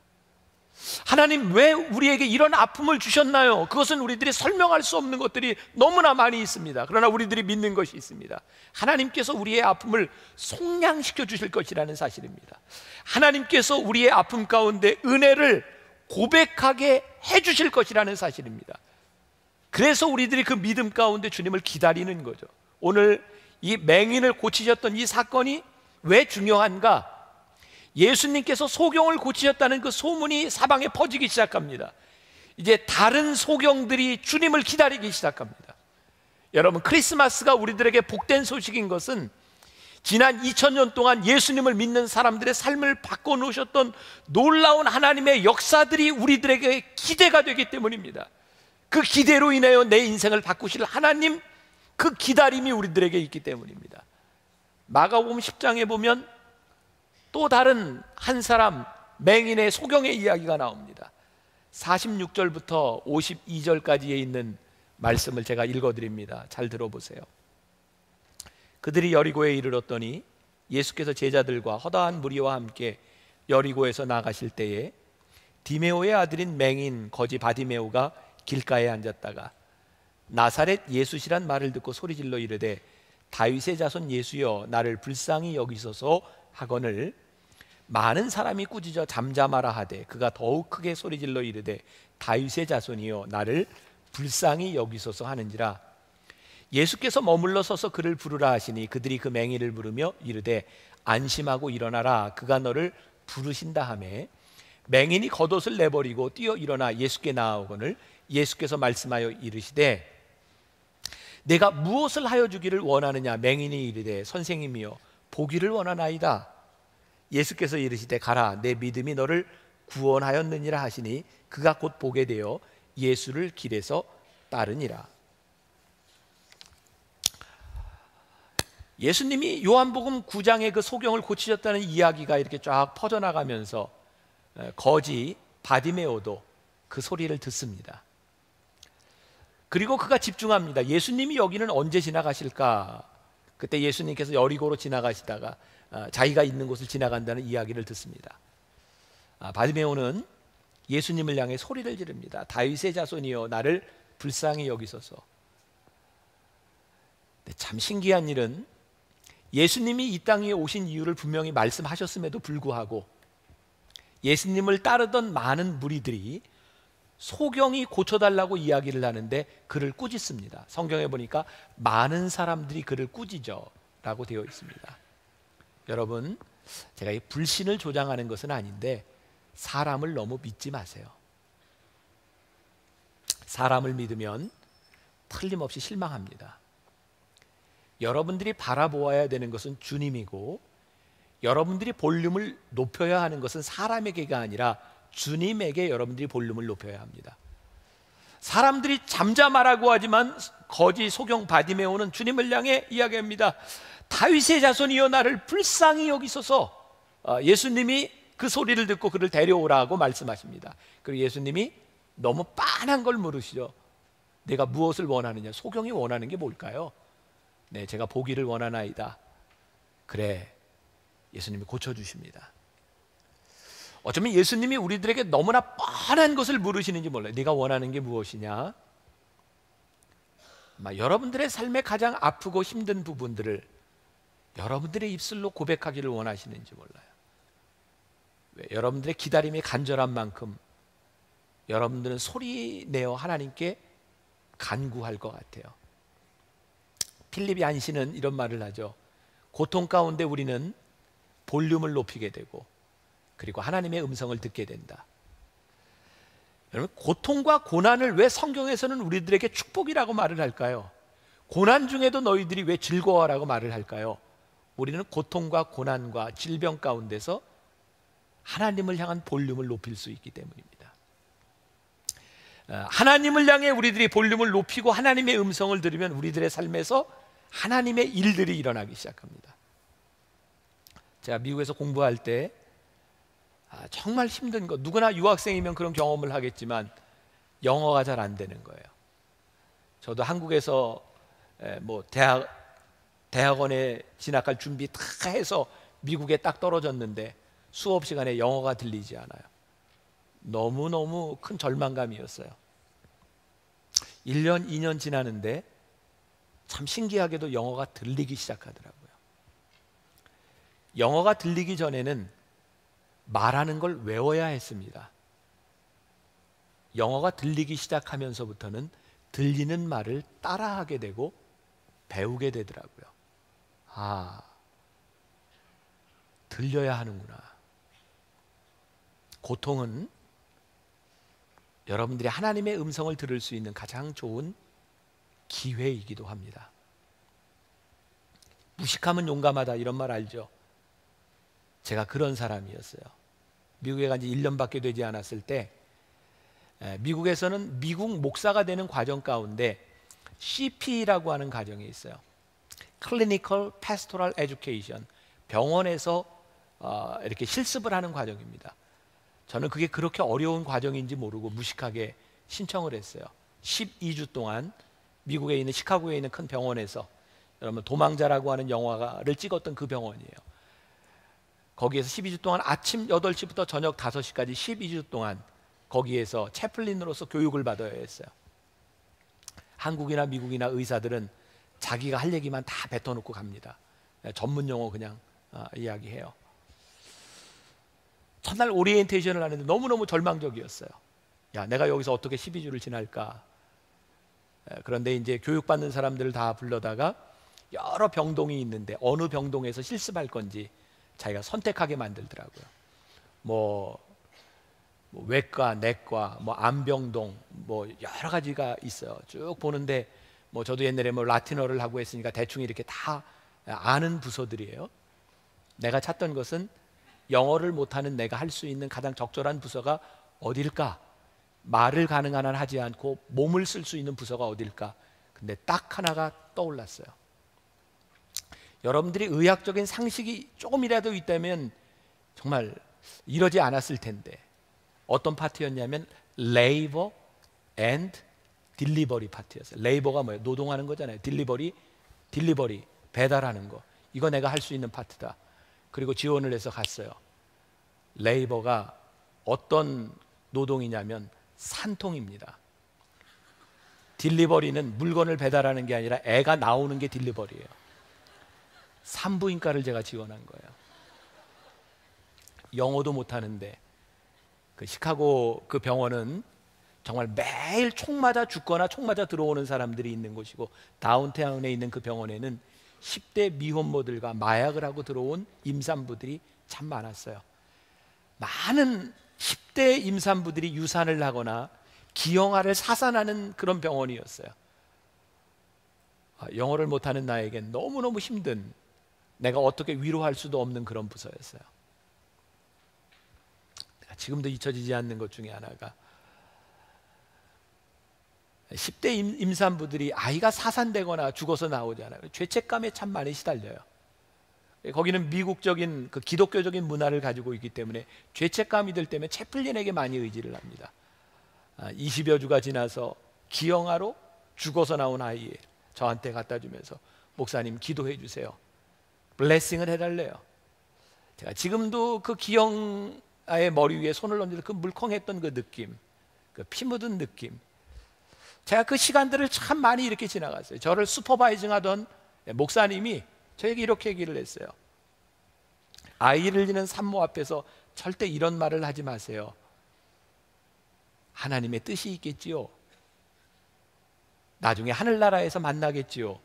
하나님 왜 우리에게 이런 아픔을 주셨나요? 그것은 우리들이 설명할 수 없는 것들이 너무나 많이 있습니다. 그러나 우리들이 믿는 것이 있습니다. 하나님께서 우리의 아픔을 속량시켜 주실 것이라는 사실입니다. 하나님께서 우리의 아픔 가운데 은혜를 고백하게 해 주실 것이라는 사실입니다. 그래서 우리들이 그 믿음 가운데 주님을 기다리는 거죠. 오늘 이 맹인을 고치셨던 이 사건이 왜 중요한가? 예수님께서 소경을 고치셨다는 그 소문이 사방에 퍼지기 시작합니다. 이제 다른 소경들이 주님을 기다리기 시작합니다. 여러분, 크리스마스가 우리들에게 복된 소식인 것은 지난 2000년 동안 예수님을 믿는 사람들의 삶을 바꿔놓으셨던 놀라운 하나님의 역사들이 우리들에게 기대가 되기 때문입니다. 그 기대로 인하여 내 인생을 바꾸실 하나님, 그 기다림이 우리들에게 있기 때문입니다. 마가복음 10장에 보면 또 다른 한 사람 맹인의 소경의 이야기가 나옵니다. 46절부터 52절까지에 있는 말씀을 제가 읽어드립니다. 잘 들어보세요. 그들이 여리고에 이르렀더니 예수께서 제자들과 허다한 무리와 함께 여리고에서 나가실 때에 디메오의 아들인 맹인 거지 바디메오가 길가에 앉았다가 나사렛 예수시란 말을 듣고 소리질러 이르되 다윗의 자손 예수여 나를 불쌍히 여기소서 하거늘 많은 사람이 꾸짖어 잠잠하라 하되 그가 더욱 크게 소리질러 이르되 다윗의 자손이여 나를 불쌍히 여기소서 하는지라. 예수께서 머물러 서서 그를 부르라 하시니 그들이 그 맹인을 부르며 이르되 안심하고 일어나라 그가 너를 부르신다 하매 맹인이 겉옷을 내버리고 뛰어 일어나 예수께 나아오거늘 예수께서 말씀하여 이르시되 내가 무엇을 하여 주기를 원하느냐. 맹인이 이르되 선생님이여 보기를 원하나이다. 예수께서 이르시되 가라 내 믿음이 너를 구원하였느니라 하시니 그가 곧 보게 되어 예수를 길에서 따르니라. 예수님이 요한복음 9장의 그 소경을 고치셨다는 이야기가 이렇게 쫙 퍼져나가면서 거지 바디메오도 그 소리를 듣습니다. 그리고 그가 집중합니다. 예수님이 여기는 언제 지나가실까? 그때 예수님께서 여리고로 지나가시다가 자기가 있는 곳을 지나간다는 이야기를 듣습니다. 바디메오는 예수님을 향해 소리를 지릅니다. 다윗의 자손이여 나를 불쌍히 여기소서. 참 신기한 일은 예수님이 이 땅에 오신 이유를 분명히 말씀하셨음에도 불구하고 예수님을 따르던 많은 무리들이 소경이 고쳐달라고 이야기를 하는데 그를 꾸짖습니다. 성경에 보니까 많은 사람들이 그를 꾸짖어 라고 되어 있습니다. 여러분, 제가 이 불신을 조장하는 것은 아닌데 사람을 너무 믿지 마세요. 사람을 믿으면 틀림없이 실망합니다. 여러분들이 바라보아야 되는 것은 주님이고 여러분들이 볼륨을 높여야 하는 것은 사람에게가 아니라 주님에게 여러분들이 볼륨을 높여야 합니다. 사람들이 잠잠하라고 하지만 거지 소경 바디메오는 주님을 향해 이야기합니다. 다윗의 자손이여 나를 불쌍히 여기소서. 예수님이 그 소리를 듣고 그를 데려오라고 말씀하십니다. 그리고 예수님이 너무 빤한 걸 물으시죠. 내가 무엇을 원하느냐. 소경이 원하는 게 뭘까요? 네, 제가 보기를 원하나이다. 그래, 예수님이 고쳐주십니다. 어쩌면 예수님이 우리들에게 너무나 뻔한 것을 물으시는지 몰라요. 네가 원하는 게 무엇이냐? 여러분들의 삶에 가장 아프고 힘든 부분들을 여러분들의 입술로 고백하기를 원하시는지 몰라요. 왜? 여러분들의 기다림이 간절한 만큼 여러분들은 소리내어 하나님께 간구할 것 같아요. 필립 얀시는 이런 말을 하죠. 고통 가운데 우리는 볼륨을 높이게 되고 그리고 하나님의 음성을 듣게 된다. 여러분, 고통과 고난을 왜 성경에서는 우리들에게 축복이라고 말을 할까요? 고난 중에도 너희들이 왜 즐거워라고 말을 할까요? 우리는 고통과 고난과 질병 가운데서 하나님을 향한 볼륨을 높일 수 있기 때문입니다. 하나님을 향해 우리들이 볼륨을 높이고 하나님의 음성을 들으면 우리들의 삶에서 하나님의 일들이 일어나기 시작합니다. 제가 미국에서 공부할 때 정말 힘든 거, 누구나 유학생이면 그런 경험을 하겠지만 영어가 잘 안 되는 거예요. 저도 한국에서 대학원에 진학할 준비 다 해서 미국에 딱 떨어졌는데 수업 시간에 영어가 들리지 않아요. 너무너무 큰 절망감이었어요. 1년, 2년 지나는데 참 신기하게도 영어가 들리기 시작하더라고요. 영어가 들리기 전에는 말하는 걸 외워야 했습니다. 영어가 들리기 시작하면서부터는 들리는 말을 따라하게 되고 배우게 되더라고요. 아, 들려야 하는구나. 고통은 여러분들이 하나님의 음성을 들을 수 있는 가장 좋은 기회이기도 합니다. 무식하면 용감하다 이런 말 알죠? 제가 그런 사람이었어요. 미국에 간 지 1년밖에 되지 않았을 때 미국에서는 미국 목사가 되는 과정 가운데 CP라고 하는 과정이 있어요. Clinical Pastoral Education, 병원에서 이렇게 실습을 하는 과정입니다. 저는 그게 그렇게 어려운 과정인지 모르고 무식하게 신청을 했어요. 12주 동안 미국에 있는 시카고에 있는 큰 병원에서, 여러분 도망자라고 하는 영화를 찍었던 그 병원이에요. 거기에서 12주 동안 아침 8시부터 저녁 5시까지 12주 동안 거기에서 채플린으로서 교육을 받아야 했어요. 한국이나 미국이나 의사들은 자기가 할 얘기만 다 뱉어놓고 갑니다. 전문 용어 그냥 이야기해요. 첫날 오리엔테이션을 하는데 너무너무 절망적이었어요. 야, 내가 여기서 어떻게 12주를 지날까? 그런데 이제 교육받는 사람들을 다 불러다가 여러 병동이 있는데 어느 병동에서 실습할 건지 자기가 선택하게 만들더라고요. 뭐 외과, 내과, 뭐 안병동, 뭐 여러 가지가 있어요. 쭉 보는데 뭐 저도 옛날에 뭐 라틴어를 하고 했으니까 대충 이렇게 다 아는 부서들이에요. 내가 찾던 것은 영어를 못하는 내가 할 수 있는 가장 적절한 부서가 어딜까? 말을 가능한 한 하지 않고 몸을 쓸 수 있는 부서가 어딜까? 근데 딱 하나가 떠올랐어요. 여러분들이 의학적인 상식이 조금이라도 있다면 정말 이러지 않았을 텐데, 어떤 파트였냐면 레이버 앤드 딜리버리 파트였어요. 레이버가 뭐예요? 노동하는 거잖아요. 딜리버리 배달하는 거. 이거 내가 할 수 있는 파트다. 그리고 지원을 해서 갔어요. 레이버가 어떤 노동이냐면 산통입니다. 딜리버리는 물건을 배달하는 게 아니라 애가 나오는 게 딜리버리예요. 산부인과를 제가 지원한 거예요. 영어도 못하는데 그 시카고 그 병원은 정말 매일 총 맞아 죽거나 총 맞아 들어오는 사람들이 있는 곳이고, 다운타운에 있는 그 병원에는 10대 미혼모들과 마약을 하고 들어온 임산부들이 참 많았어요. 많은 10대 임산부들이 유산을 하거나 기형아를 사산하는 그런 병원이었어요. 영어를 못하는 나에겐 너무너무 힘든, 내가 어떻게 위로할 수도 없는 그런 부서였어요. 지금도 잊혀지지 않는 것 중에 하나가 10대 임산부들이 아이가 사산되거나 죽어서 나오잖아요. 죄책감에 참 많이 시달려요. 거기는 미국적인 그 기독교적인 문화를 가지고 있기 때문에 죄책감이 들 때면 채플린에게 많이 의지를 합니다. 20여 주가 지나서 기형아로 죽어서 나온 아이 저한테 갖다 주면서 목사님 기도해 주세요. 블레싱을 해달래요. 제가 지금도 그 기형아의 머리 위에 손을 얹을 그 물컹했던 그 느낌, 그 피 묻은 느낌, 제가 그 시간들을 참 많이 이렇게 지나갔어요. 저를 슈퍼바이징 하던 목사님이 저에게 이렇게 얘기를 했어요. 아이를 잃은 산모 앞에서 절대 이런 말을 하지 마세요. 하나님의 뜻이 있겠지요. 나중에 하늘나라에서 만나겠지요.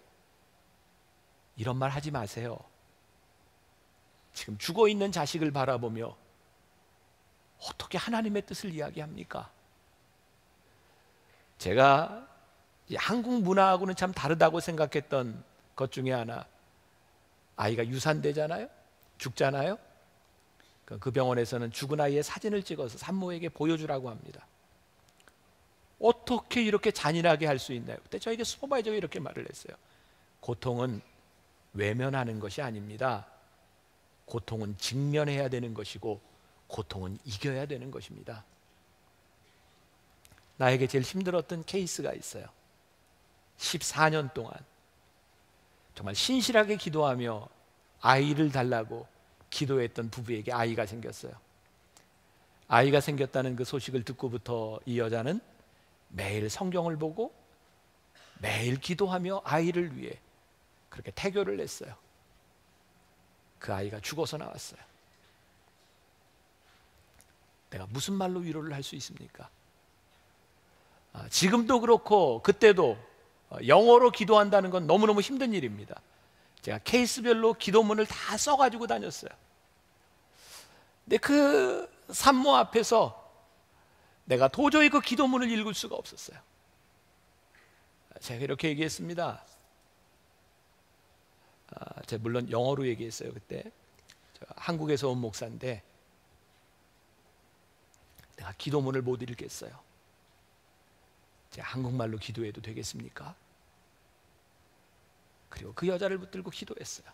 이런 말 하지 마세요. 지금 죽어있는 자식을 바라보며 어떻게 하나님의 뜻을 이야기합니까? 제가 한국 문화하고는 참 다르다고 생각했던 것 중에 하나, 아이가 유산되잖아요, 죽잖아요. 그 병원에서는 죽은 아이의 사진을 찍어서 산모에게 보여주라고 합니다. 어떻게 이렇게 잔인하게 할 수 있나요? 그때 저에게 슈퍼바이저가 이렇게 말을 했어요. 고통은 외면하는 것이 아닙니다. 고통은 직면해야 되는 것이고 고통은 이겨야 되는 것입니다. 나에게 제일 힘들었던 케이스가 있어요. 14년 동안 정말 신실하게 기도하며 아이를 달라고 기도했던 부부에게 아이가 생겼어요. 아이가 생겼다는 그 소식을 듣고부터 이 여자는 매일 성경을 보고 매일 기도하며 아이를 위해 그렇게 태교를 했어요. 그 아이가 죽어서 나왔어요. 내가 무슨 말로 위로를 할 수 있습니까? 지금도 그렇고 그때도 영어로 기도한다는 건 너무너무 힘든 일입니다. 제가 케이스별로 기도문을 다 써가지고 다녔어요. 근데 그 산모 앞에서 내가 도저히 그 기도문을 읽을 수가 없었어요. 제가 이렇게 얘기했습니다. 제가 물론 영어로 얘기했어요. 그때 한국에서 온 목사인데 내가 기도문을 못 읽겠어요. 제가 한국말로 기도해도 되겠습니까? 그리고 그 여자를 붙들고 기도했어요.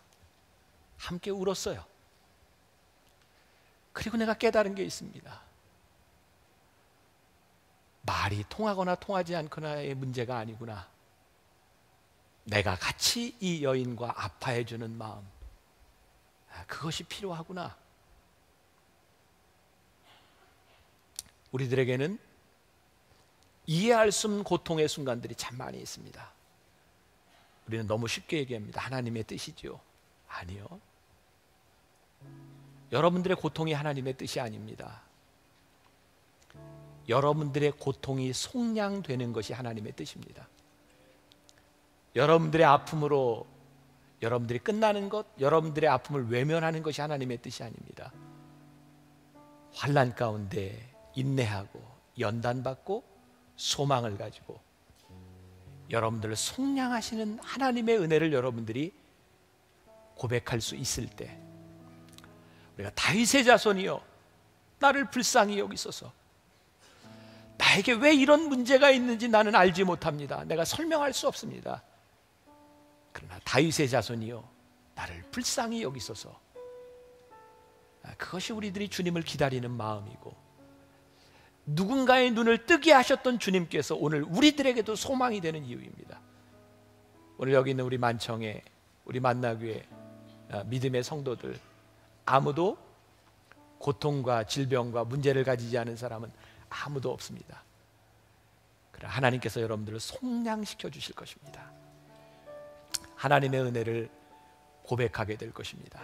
함께 울었어요. 그리고 내가 깨달은 게 있습니다. 말이 통하거나 통하지 않거나의 문제가 아니구나. 내가 같이 이 여인과 아파해 주는 마음, 그것이 필요하구나. 우리들에게는 이해할 수 없는 고통의 순간들이 참 많이 있습니다. 우리는 너무 쉽게 얘기합니다. 하나님의 뜻이지요. 아니요. 여러분들의 고통이 하나님의 뜻이 아닙니다. 여러분들의 고통이 속량되는 것이 하나님의 뜻입니다. 여러분들의 아픔으로 여러분들이 끝나는 것, 여러분들의 아픔을 외면하는 것이 하나님의 뜻이 아닙니다. 환난 가운데 인내하고 연단받고 소망을 가지고 여러분들을 속량하시는 하나님의 은혜를 여러분들이 고백할 수 있을 때, 우리가 다윗의 자손이여 나를 불쌍히 여기소서. 나에게 왜 이런 문제가 있는지 나는 알지 못합니다. 내가 설명할 수 없습니다. 그러나 다윗의 자손이여 나를 불쌍히 여기소서. 그것이 우리들이 주님을 기다리는 마음이고, 누군가의 눈을 뜨게 하셨던 주님께서 오늘 우리들에게도 소망이 되는 이유입니다. 오늘 여기 있는 우리 만청에, 우리 만나교회 믿음의 성도들, 아무도 고통과 질병과 문제를 가지지 않은 사람은 아무도 없습니다. 그러나 하나님께서 여러분들을 속량시켜 주실 것입니다. 하나님의 은혜를 고백하게 될 것입니다.